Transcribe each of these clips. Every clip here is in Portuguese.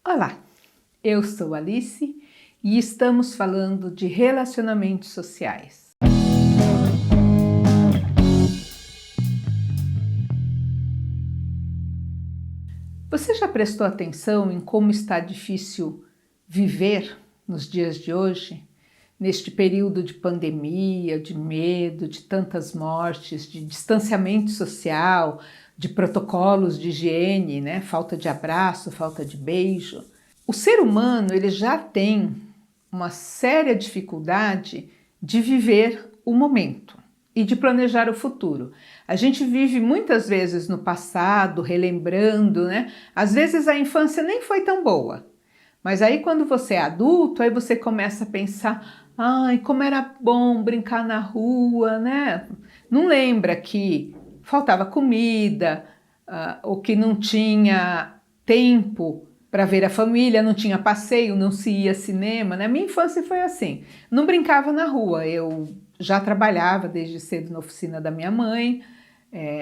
Olá, eu sou Alice e estamos falando de relacionamentos sociais. Você já prestou atenção em como está difícil viver nos dias de hoje? Neste período de pandemia, de medo, de tantas mortes, de distanciamento social, de protocolos de higiene, né? Falta de abraço, falta de beijo. O ser humano ele já tem uma séria dificuldade de viver o momento e de planejar o futuro. A gente vive muitas vezes no passado, relembrando, né? Às vezes a infância nem foi tão boa, mas aí quando você é adulto, aí você começa a pensar: ai, como era bom brincar na rua, né? Não lembra que faltava comida, ou que não tinha tempo para ver a família, não tinha passeio, não se ia cinema, né? Minha infância foi assim, não brincava na rua, eu já trabalhava desde cedo na oficina da minha mãe,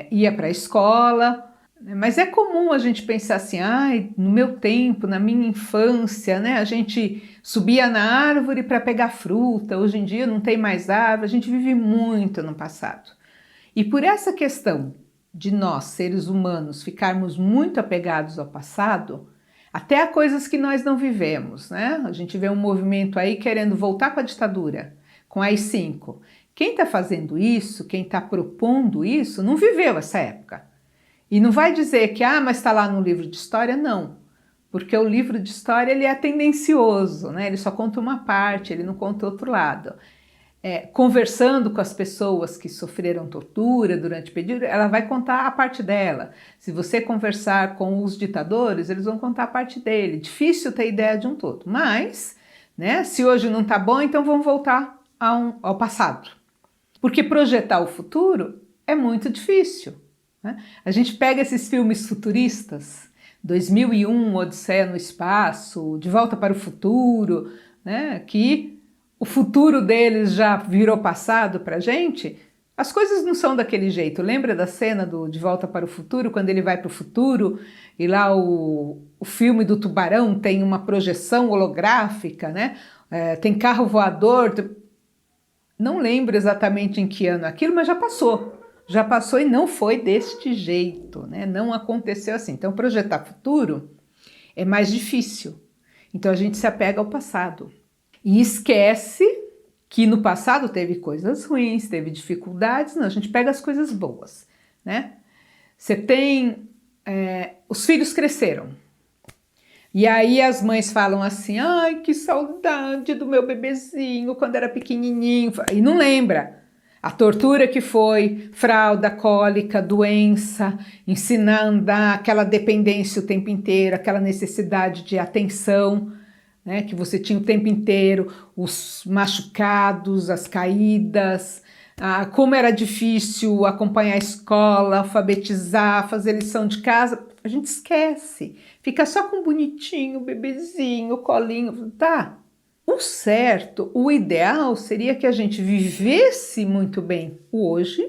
ia para a escola, mas é comum a gente pensar assim, ai, no meu tempo, na minha infância, né, a gente subia na árvore para pegar fruta, hoje em dia não tem mais árvore, a gente vive muito no passado. E por essa questão de nós, seres humanos, ficarmos muito apegados ao passado, até a coisas que nós não vivemos, né? A gente vê um movimento aí querendo voltar com a ditadura, com a AI-5. Quem está fazendo isso, quem está propondo isso, não viveu essa época. E não vai dizer que, mas está lá no livro de história, não. Porque o livro de história ele é tendencioso, né? Ele só conta uma parte, ele não conta outro lado. Conversando com as pessoas que sofreram tortura durante o período, ela vai contar a parte dela. Se você conversar com os ditadores, eles vão contar a parte dele. Difícil ter ideia de um todo. Mas, né, se hoje não está bom, então vamos voltar ao passado. Porque projetar o futuro é muito difícil. Né? A gente pega esses filmes futuristas, 2001, Odisseia no Espaço, De Volta para o Futuro, né, que o futuro deles já virou passado para a gente, as coisas não são daquele jeito. Lembra da cena do De Volta para o Futuro, quando ele vai para o futuro e lá o filme do tubarão tem uma projeção holográfica, né? Tem carro voador, não lembro exatamente em que ano aquilo, mas já passou e não foi deste jeito, né? Não aconteceu assim. Então projetar futuro é mais difícil, então a gente se apega ao passado. E esquece que no passado teve coisas ruins, teve dificuldades, não, a gente pega as coisas boas, né? Você tem, os filhos cresceram, e aí as mães falam assim, ai, que saudade do meu bebezinho quando era pequenininho, e não lembra a tortura que foi, fralda, cólica, doença, ensinar a andar, aquela dependência o tempo inteiro, aquela necessidade de atenção, né, que você tinha o tempo inteiro, os machucados, as caídas, como era difícil acompanhar a escola, alfabetizar, fazer lição de casa, a gente esquece, fica só com o bonitinho, o bebezinho, o colinho, tá? O certo, o ideal seria que a gente vivesse muito bem o hoje,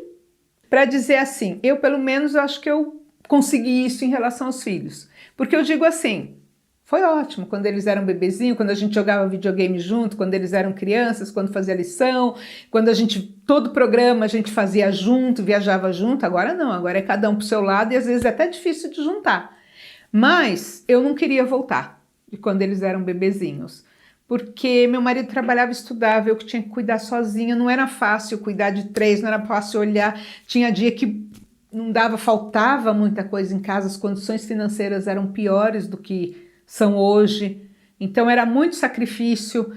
para dizer assim, eu pelo menos acho que eu consegui isso em relação aos filhos, porque eu digo assim, foi ótimo quando eles eram bebezinhos, quando a gente jogava videogame junto, quando eles eram crianças, quando fazia lição, quando todo programa a gente fazia junto, viajava junto. Agora não, agora é cada um pro seu lado e às vezes é até difícil de juntar. Mas eu não queria voltar de quando eles eram bebezinhos, porque meu marido trabalhava e estudava, eu que tinha que cuidar sozinha, não era fácil cuidar de 3, não era fácil olhar, tinha dia que não dava, faltava muita coisa em casa, as condições financeiras eram piores do que são hoje, então era muito sacrifício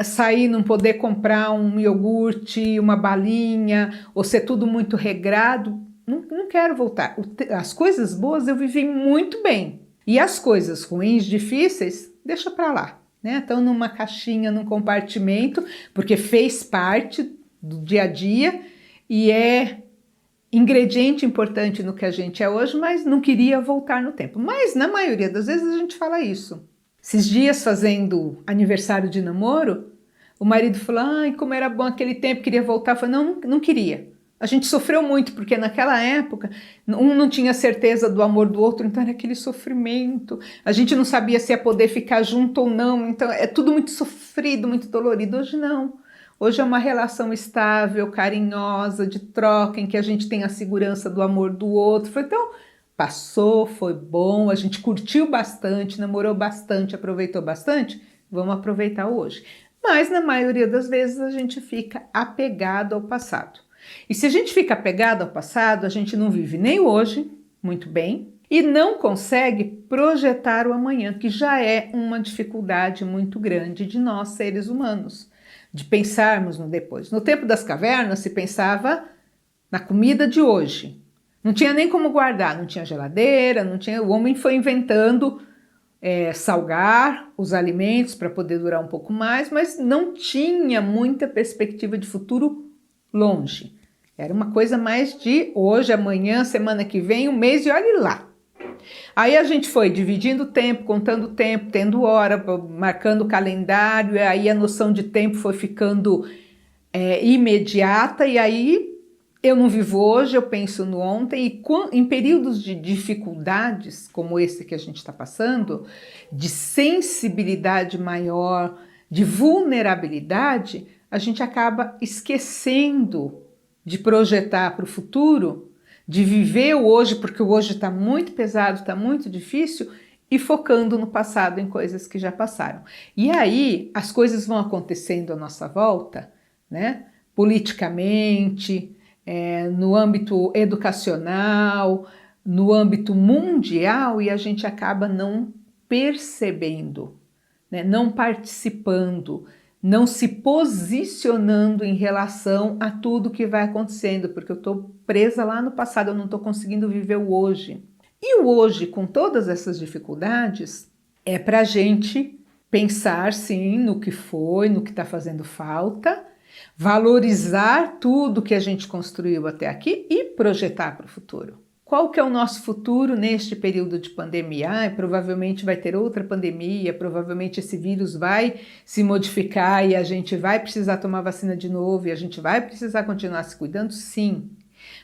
sair, não poder comprar um iogurte, uma balinha, ou ser tudo muito regrado. Não quero voltar. As coisas boas eu vivi muito bem, e as coisas ruins, difíceis, deixa para lá, né? Estão numa caixinha, num compartimento, porque fez parte do dia a dia e é ingrediente importante no que a gente é hoje, mas não queria voltar no tempo. Mas na maioria das vezes a gente fala isso. Esses dias fazendo aniversário de namoro, o marido falou, ai, como era bom aquele tempo, queria voltar. Eu falei, não queria. A gente sofreu muito, porque naquela época um não tinha certeza do amor do outro, então era aquele sofrimento. A gente não sabia se ia poder ficar junto ou não, então é tudo muito sofrido, muito dolorido. Hoje não. Hoje é uma relação estável, carinhosa, de troca, em que a gente tem a segurança do amor do outro. Então, passou, foi bom, a gente curtiu bastante, namorou bastante, aproveitou bastante. Vamos aproveitar hoje. Mas, na maioria das vezes, a gente fica apegado ao passado. E se a gente fica apegado ao passado, a gente não vive nem hoje, muito bem, e não consegue projetar o amanhã, que já é uma dificuldade muito grande de nós, seres humanos, de pensarmos no depois. No tempo das cavernas, se pensava na comida de hoje. Não tinha nem como guardar, não tinha geladeira, não tinha. O homem foi inventando salgar os alimentos para poder durar um pouco mais, mas não tinha muita perspectiva de futuro longe. Era uma coisa mais de hoje, amanhã, semana que vem, um mês e olhe lá. Aí a gente foi dividindo o tempo, contando o tempo, tendo hora, marcando o calendário, e aí a noção de tempo foi ficando imediata, e aí eu não vivo hoje, eu penso no ontem, e em períodos de dificuldades, como esse que a gente está passando, de sensibilidade maior, de vulnerabilidade, a gente acaba esquecendo de projetar para o futuro, de viver o hoje, porque o hoje está muito pesado, está muito difícil, e focando no passado, em coisas que já passaram. E aí as coisas vão acontecendo à nossa volta, né? Politicamente, no âmbito educacional, no âmbito mundial, e a gente acaba não percebendo, né? Não participando, não se posicionando em relação a tudo que vai acontecendo, porque eu estou presa lá no passado, eu não estou conseguindo viver o hoje. E o hoje, com todas essas dificuldades, é para a gente pensar, sim, no que foi, no que está fazendo falta, valorizar tudo que a gente construiu até aqui e projetar para o futuro. Qual que é o nosso futuro neste período de pandemia? Provavelmente vai ter outra pandemia, provavelmente esse vírus vai se modificar e a gente vai precisar tomar vacina de novo e a gente vai precisar continuar se cuidando? Sim.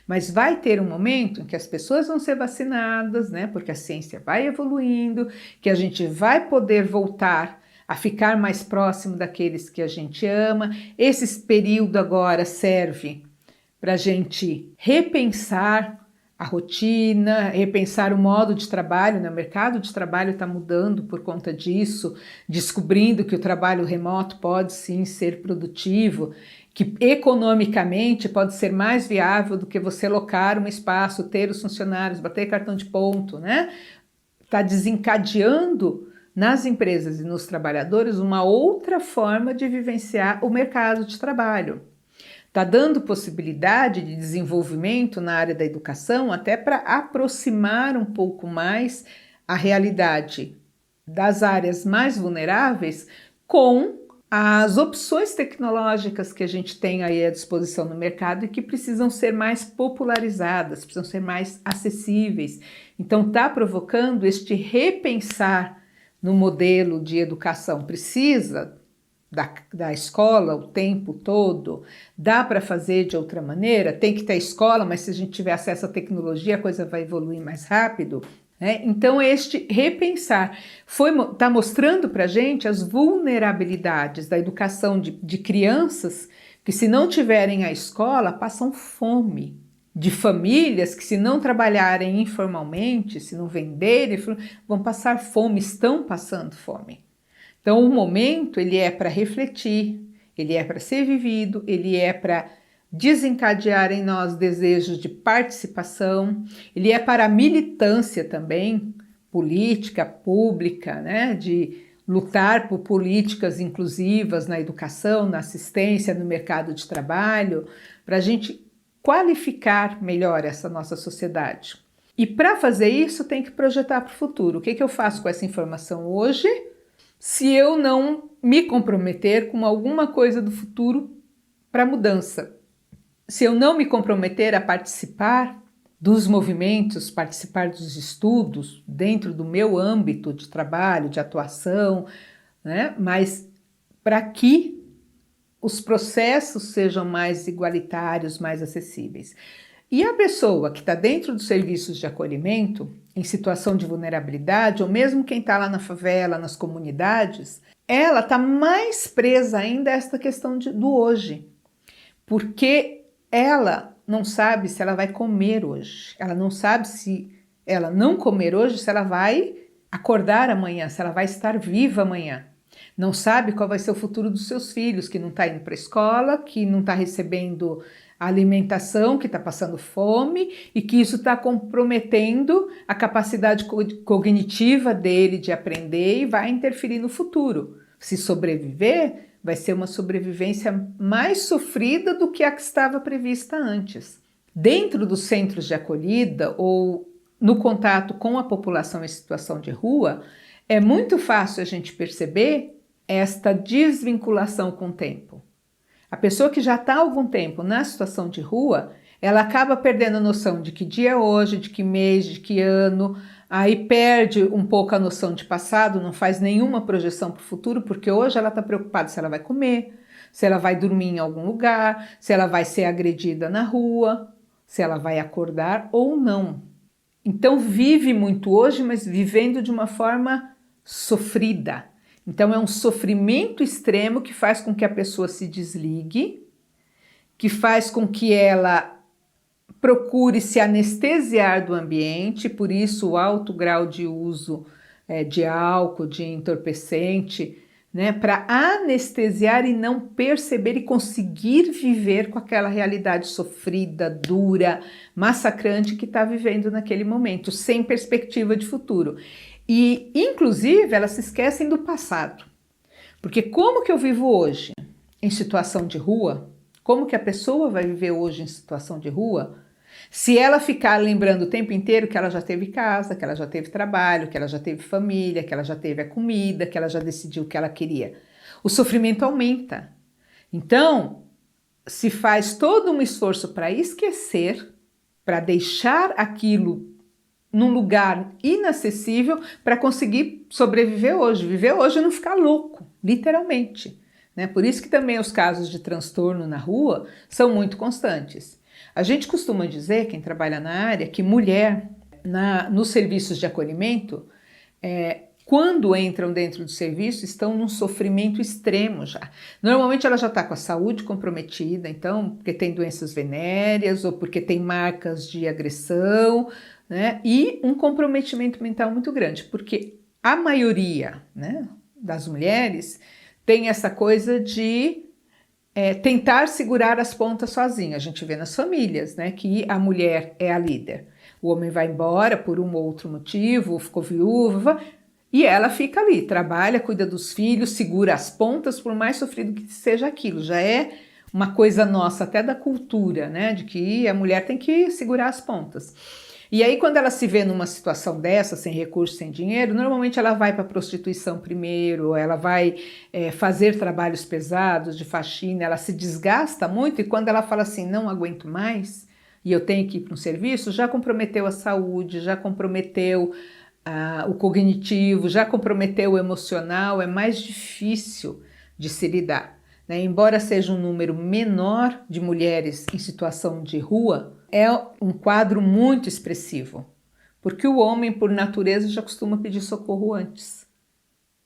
Mas vai ter um momento em que as pessoas vão ser vacinadas, né? Porque a ciência vai evoluindo, que a gente vai poder voltar a ficar mais próximo daqueles que a gente ama. Esse período agora serve para a gente repensar a rotina, repensar o modo de trabalho, né? O mercado de trabalho está mudando por conta disso, descobrindo que o trabalho remoto pode sim ser produtivo, que economicamente pode ser mais viável do que você locar um espaço, ter os funcionários, bater cartão de ponto, né? Está desencadeando nas empresas e nos trabalhadores uma outra forma de vivenciar o mercado de trabalho. Está dando possibilidade de desenvolvimento na área da educação até para aproximar um pouco mais a realidade das áreas mais vulneráveis com as opções tecnológicas que a gente tem aí à disposição no mercado e que precisam ser mais popularizadas, precisam ser mais acessíveis. Então está provocando este repensar no modelo de educação. Precisa da escola o tempo todo? Dá para fazer de outra maneira? Tem que ter escola, mas se a gente tiver acesso à tecnologia, a coisa vai evoluir mais rápido, né? Então este repensar está mostrando para a gente as vulnerabilidades da educação de crianças que, se não tiverem a escola, passam fome, de famílias que, se não trabalharem informalmente, se não venderem, vão passar fome, estão passando fome. Então, o momento, ele é para refletir, ele é para ser vivido, ele é para desencadear em nós desejos de participação, ele é para a militância também, política, pública, né? De lutar por políticas inclusivas na educação, na assistência, no mercado de trabalho, para a gente qualificar melhor essa nossa sociedade. E para fazer isso, tem que projetar para o futuro. O que eu faço com essa informação hoje? Se eu não me comprometer com alguma coisa do futuro para mudança, se eu não me comprometer a participar dos movimentos, participar dos estudos dentro do meu âmbito de trabalho, de atuação, né? Mas para que os processos sejam mais igualitários, mais acessíveis. E a pessoa que está dentro dos serviços de acolhimento, em situação de vulnerabilidade, ou mesmo quem está lá na favela, nas comunidades, ela está mais presa ainda a esta questão do hoje, porque ela não sabe se ela vai comer hoje, ela não sabe se ela não comer hoje, se ela vai acordar amanhã, se ela vai estar viva amanhã. Não sabe qual vai ser o futuro dos seus filhos, que não está indo para a escola, que não está recebendo alimentação, que está passando fome e que isso está comprometendo a capacidade cognitiva dele de aprender e vai interferir no futuro. Se sobreviver, vai ser uma sobrevivência mais sofrida do que a que estava prevista antes. Dentro dos centros de acolhida ou no contato com a população em situação de rua, é muito fácil a gente perceber esta desvinculação com o tempo. A pessoa que já está há algum tempo na situação de rua, ela acaba perdendo a noção de que dia é hoje, de que mês, de que ano, aí perde um pouco a noção de passado, não faz nenhuma projeção para o futuro, porque hoje ela está preocupada se ela vai comer, se ela vai dormir em algum lugar, se ela vai ser agredida na rua, se ela vai acordar ou não. Então vive muito hoje, mas vivendo de uma forma sofrida. Então é um sofrimento extremo que faz com que a pessoa se desligue, que faz com que ela procure se anestesiar do ambiente, por isso o alto grau de uso de álcool, de entorpecente, né, para anestesiar e não perceber e conseguir viver com aquela realidade sofrida, dura, massacrante que está vivendo naquele momento, sem perspectiva de futuro. E, inclusive, elas se esquecem do passado. Porque como que eu vivo hoje em situação de rua? Como que a pessoa vai viver hoje em situação de rua? Se ela ficar lembrando o tempo inteiro que ela já teve casa, que ela já teve trabalho, que ela já teve família, que ela já teve a comida, que ela já decidiu o que ela queria. O sofrimento aumenta. Então, se faz todo um esforço para esquecer, para deixar aquilo num lugar inacessível para conseguir sobreviver hoje. Viver hoje e não ficar louco, literalmente. Né? Por isso que também os casos de transtorno na rua são muito constantes. A gente costuma dizer, quem trabalha na área, que mulher nos serviços de acolhimento, quando entram dentro do serviço, estão num sofrimento extremo já. Normalmente ela já está com a saúde comprometida, então, porque tem doenças venéreas ou porque tem marcas de agressão, né? E um comprometimento mental muito grande, porque a maioria, né, das mulheres tem essa coisa de tentar segurar as pontas sozinha. A gente vê nas famílias, né, que a mulher é a líder. O homem vai embora por um ou outro motivo, ficou viúva, e ela fica ali, trabalha, cuida dos filhos, segura as pontas, por mais sofrido que seja aquilo. Já é uma coisa nossa, até da cultura, né, de que a mulher tem que segurar as pontas. E aí, quando ela se vê numa situação dessa, sem recurso, sem dinheiro, normalmente ela vai para a prostituição primeiro, ela vai fazer trabalhos pesados de faxina, ela se desgasta muito e quando ela fala assim, não aguento mais e eu tenho que ir para um serviço, já comprometeu a saúde, já comprometeu o cognitivo, já comprometeu o emocional, é mais difícil de se lidar. Né? Embora seja um número menor de mulheres em situação de rua, é um quadro muito expressivo, porque o homem, por natureza, já costuma pedir socorro antes,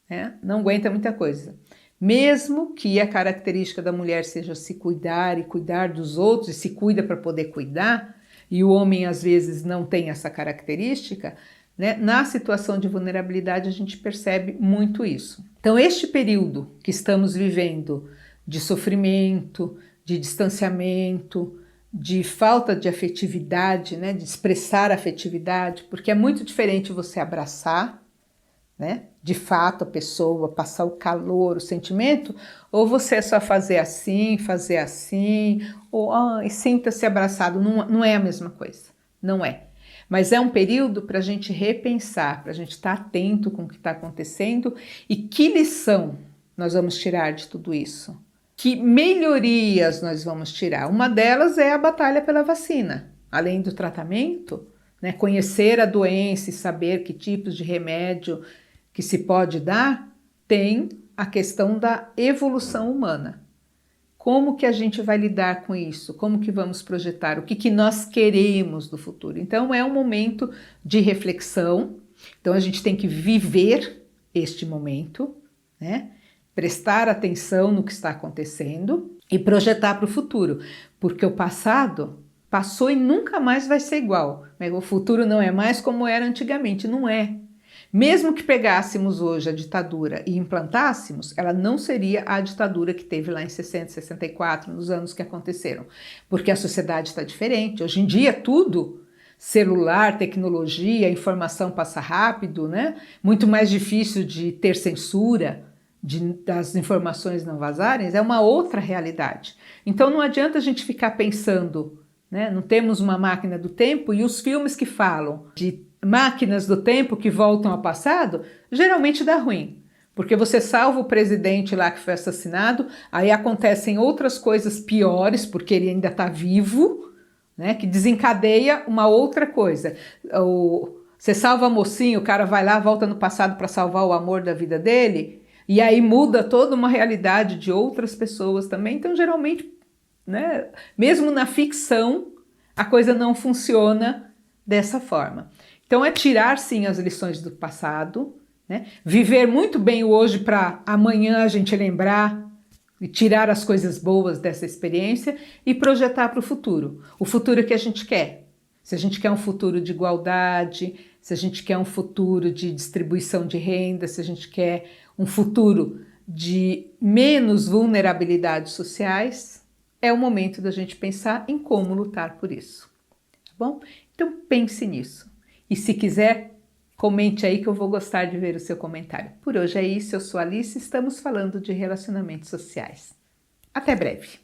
né? Não aguenta muita coisa. Mesmo que a característica da mulher seja se cuidar e cuidar dos outros, e se cuida para poder cuidar, e o homem às vezes não tem essa característica, né? Na situação de vulnerabilidade a gente percebe muito isso. Então este período que estamos vivendo de sofrimento, de distanciamento, de falta de afetividade, né, de expressar afetividade, porque é muito diferente você abraçar, né, de fato a pessoa, passar o calor, o sentimento, ou você só fazer assim, ou sinta-se abraçado, não é a mesma coisa, não é. Mas é um período para a gente repensar, para a gente estar atento com o que está acontecendo e que lição nós vamos tirar de tudo isso. Que melhorias nós vamos tirar? Uma delas é a batalha pela vacina. Além do tratamento, né, conhecer a doença e saber que tipos de remédio que se pode dar, tem a questão da evolução humana. como que a gente vai lidar com isso? Como que vamos projetar? O que que nós queremos do futuro? Então é um momento de reflexão, então a gente tem que viver este momento, né? Prestar atenção no que está acontecendo e projetar para o futuro, porque o passado passou e nunca mais vai ser igual. O futuro não é mais como era antigamente, não é. Mesmo que pegássemos hoje a ditadura e implantássemos, ela não seria a ditadura que teve lá em 60, 64, nos anos que aconteceram, porque a sociedade está diferente. Hoje em dia tudo, celular, tecnologia, informação passa rápido, né? Muito mais difícil de ter censura, das informações não vazarem, é uma outra realidade. Então não adianta a gente ficar pensando, né? Não temos uma máquina do tempo, e os filmes que falam de máquinas do tempo que voltam ao passado, geralmente dá ruim, porque você salva o presidente lá que foi assassinado, aí acontecem outras coisas piores, porque ele ainda está vivo, né, que desencadeia uma outra coisa. Você salva a mocinha, o cara vai lá, volta no passado para salvar o amor da vida dele, e aí muda toda uma realidade de outras pessoas também. Então, geralmente, né, mesmo na ficção, a coisa não funciona dessa forma. Então é tirar sim as lições do passado, né? Viver muito bem o hoje para amanhã a gente lembrar e tirar as coisas boas dessa experiência e projetar para o futuro que a gente quer. Se a gente quer um futuro de igualdade, se a gente quer um futuro de distribuição de renda, se a gente quer um futuro de menos vulnerabilidades sociais, é o momento da gente pensar em como lutar por isso, tá bom? Então pense nisso. E se quiser, comente aí que eu vou gostar de ver o seu comentário. Por hoje é isso, eu sou Alice e estamos falando de relacionamentos sociais. Até breve!